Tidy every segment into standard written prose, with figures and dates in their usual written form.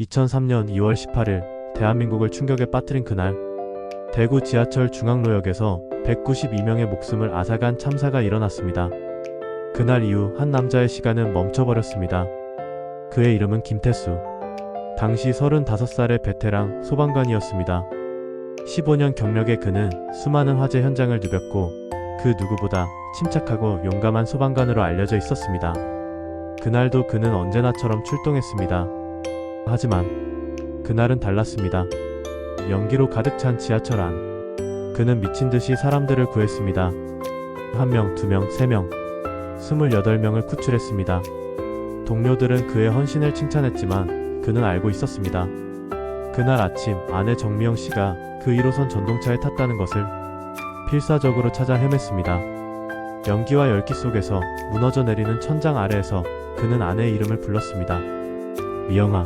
2003년 2월 18일 대한민국을 충격에 빠뜨린 그날, 대구 지하철 중앙로역에서 192명의 목숨을 앗아간 참사가 일어났습니다. 그날 이후 한 남자의 시간은 멈춰버렸습니다. 그의 이름은 김태수. 당시 35살의 베테랑 소방관이었습니다. 15년 경력의 그는 수많은 화재 현장을 누볐고 그 누구보다 침착하고 용감한 소방관으로 알려져 있었습니다. 그날도 그는 언제나처럼 출동했습니다. 하지만 그날은 달랐습니다. 연기로 가득 찬 지하철 안. 그는 미친 듯이 사람들을 구했습니다. 1명, 2명, 3명, 28명을 구출했습니다. 동료들은 그의 헌신을 칭찬했지만 그는 알고 있었습니다. 그날 아침 아내 정미영 씨가 그 1호선 전동차에 탔다는 것을 필사적으로 찾아 헤맸습니다. 연기와 열기 속에서 무너져 내리는 천장 아래에서 그는 아내의 이름을 불렀습니다. 미영아,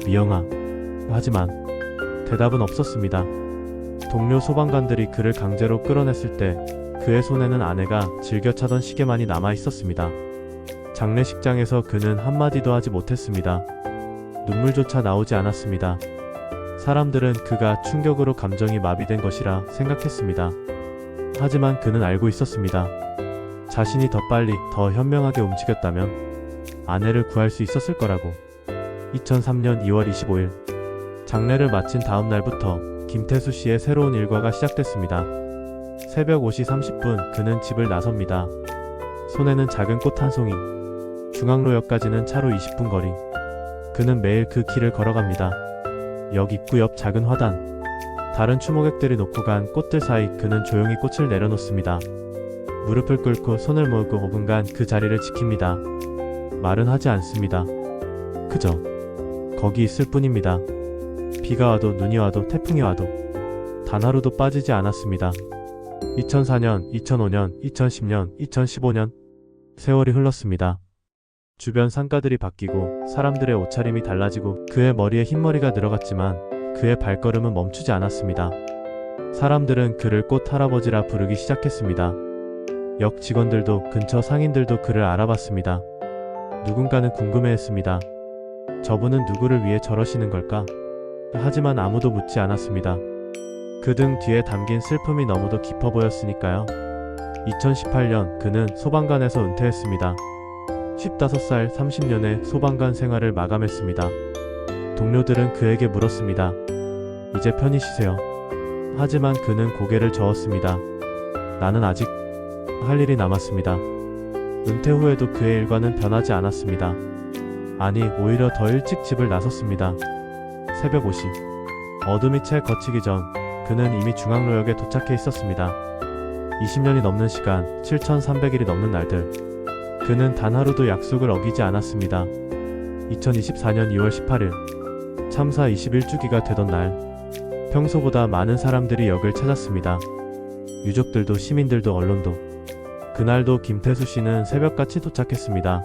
미영아. 하지만 대답은 없었습니다. 동료 소방관들이 그를 강제로 끌어냈을 때 그의 손에는 아내가 즐겨 차던 시계만이 남아 있었습니다. 장례식장에서 그는 한마디도 하지 못했습니다. 눈물조차 나오지 않았습니다. 사람들은 그가 충격으로 감정이 마비된 것이라 생각했습니다. 하지만 그는 알고 있었습니다. 자신이 더 빨리, 더 현명하게 움직였다면 아내를 구할 수 있었을 거라고. 2003년 2월 25일 장례를 마친 다음 날부터 김태수 씨의 새로운 일과가 시작됐습니다. 새벽 5시 30분 그는 집을 나섭니다. 손에는 작은 꽃 한 송이. 중앙로역까지는 차로 20분 거리. 그는 매일 그 길을 걸어갑니다. 역 입구 옆 작은 화단. 다른 추모객들이 놓고 간 꽃들 사이 그는 조용히 꽃을 내려놓습니다. 무릎을 꿇고 손을 모으고 5분간 그 자리를 지킵니다. 말은 하지 않습니다. 그저 거기 있을 뿐입니다. 비가 와도 눈이 와도 태풍이 와도 단 하루도 빠지지 않았습니다. 2004년, 2005년, 2010년, 2015년 세월이 흘렀습니다. 주변 상가들이 바뀌고 사람들의 옷차림이 달라지고 그의 머리에 흰머리가 늘어갔지만 그의 발걸음은 멈추지 않았습니다. 사람들은 그를 꽃 할아버지라 부르기 시작했습니다. 역 직원들도 근처 상인들도 그를 알아봤습니다. 누군가는 궁금해했습니다. 저분은 누구를 위해 저러시는 걸까? 하지만 아무도 묻지 않았습니다. 그 등 뒤에 담긴 슬픔이 너무도 깊어 보였으니까요. 2018년 그는 소방관에서 은퇴했습니다. 15살 30년의 소방관 생활을 마감했습니다. 동료들은 그에게 물었습니다. 이제 편히 쉬세요. 하지만 그는 고개를 저었습니다. 나는 아직 할 일이 남았습니다. 은퇴 후에도 그의 일과는 변하지 않았습니다. 아니, 오히려 더 일찍 집을 나섰습니다. 새벽 5시. 어둠이 채 걷히기 전 그는 이미 중앙로역에 도착해 있었습니다. 20년이 넘는 시간, 7,300일이 넘는 날들. 그는 단 하루도 약속을 어기지 않았습니다. 2024년 2월 18일 참사 21주기가 되던 날, 평소보다 많은 사람들이 역을 찾았습니다. 유족들도 시민들도 언론도. 그날도 김태수 씨는 새벽같이 도착했습니다.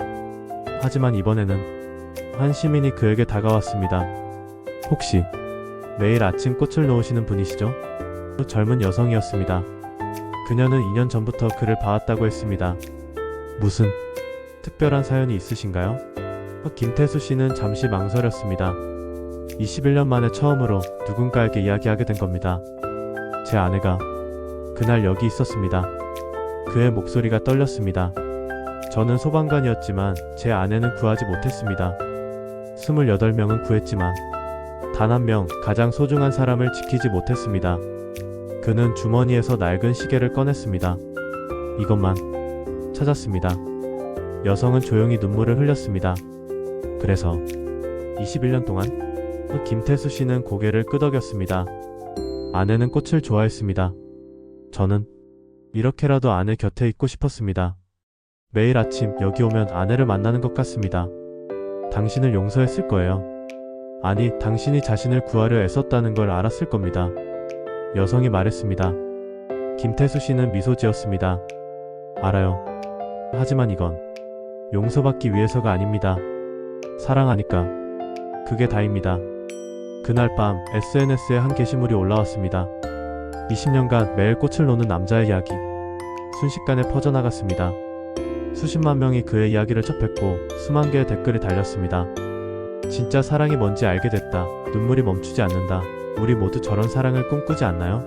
하지만 이번에는 한 시민이 그에게 다가왔습니다. 혹시 매일 아침 꽃을 놓으시는 분이시죠? 젊은 여성이었습니다. 그녀는 2년 전부터 그를 봐왔다고 했습니다. 무슨 특별한 사연이 있으신가요? 김태수 씨는 잠시 망설였습니다. 21년 만에 처음으로 누군가에게 이야기하게 된 겁니다. 제 아내가 그날 여기 있었습니다. 그의 목소리가 떨렸습니다. 저는 소방관이었지만 제 아내는 구하지 못했습니다. 28명은 구했지만 단 한 명, 가장 소중한 사람을 지키지 못했습니다. 그는 주머니에서 낡은 시계를 꺼냈습니다. 이것만 찾았습니다. 여성은 조용히 눈물을 흘렸습니다. 그래서 21년 동안 김태수 씨는 고개를 끄덕였습니다. 아내는 꽃을 좋아했습니다. 저는 이렇게라도 아내 곁에 있고 싶었습니다. 매일 아침 여기 오면 아내를 만나는 것 같습니다. 당신을 용서했을 거예요. 아니, 당신이 자신을 구하려 애썼다는 걸 알았을 겁니다. 여성이 말했습니다. 김태수 씨는 미소 지었습니다. 알아요. 하지만 이건 용서받기 위해서가 아닙니다. 사랑하니까. 그게 다입니다. 그날 밤 SNS에 한 게시물이 올라왔습니다. 20년간 매일 꽃을 놓는 남자의 이야기. 순식간에 퍼져나갔습니다. 수십만 명이 그의 이야기를 접했고 수만 개의 댓글이 달렸습니다. 진짜 사랑이 뭔지 알게 됐다. 눈물이 멈추지 않는다. 우리 모두 저런 사랑을 꿈꾸지 않나요?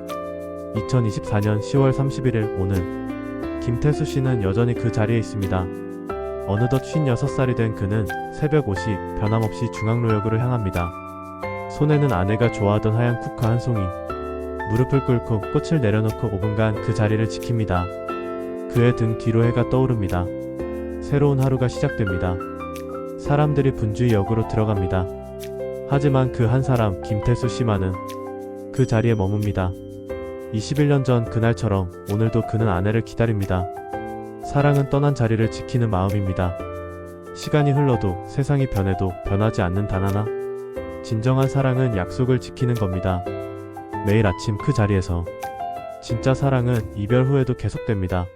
2024년 10월 31일 오늘 김태수 씨는 여전히 그 자리에 있습니다. 어느덧 56살이 된 그는 새벽 5시 변함없이 중앙로역으로 향합니다. 손에는 아내가 좋아하던 하얀 쿠카 한 송이. 무릎을 꿇고 꽃을 내려놓고 5분간 그 자리를 지킵니다. 그의 등 뒤로 해가 떠오릅니다. 새로운 하루가 시작됩니다. 사람들이 분주히 역으로 들어갑니다. 하지만 그 한 사람 김태수 씨만은 그 자리에 머뭅니다. 21년 전 그날처럼 오늘도 그는 아내를 기다립니다. 사랑은 떠난 자리를 지키는 마음입니다. 시간이 흘러도 세상이 변해도 변하지 않는 단 하나. 진정한 사랑은 약속을 지키는 겁니다. 매일 아침 그 자리에서 진짜 사랑은 이별 후에도 계속됩니다.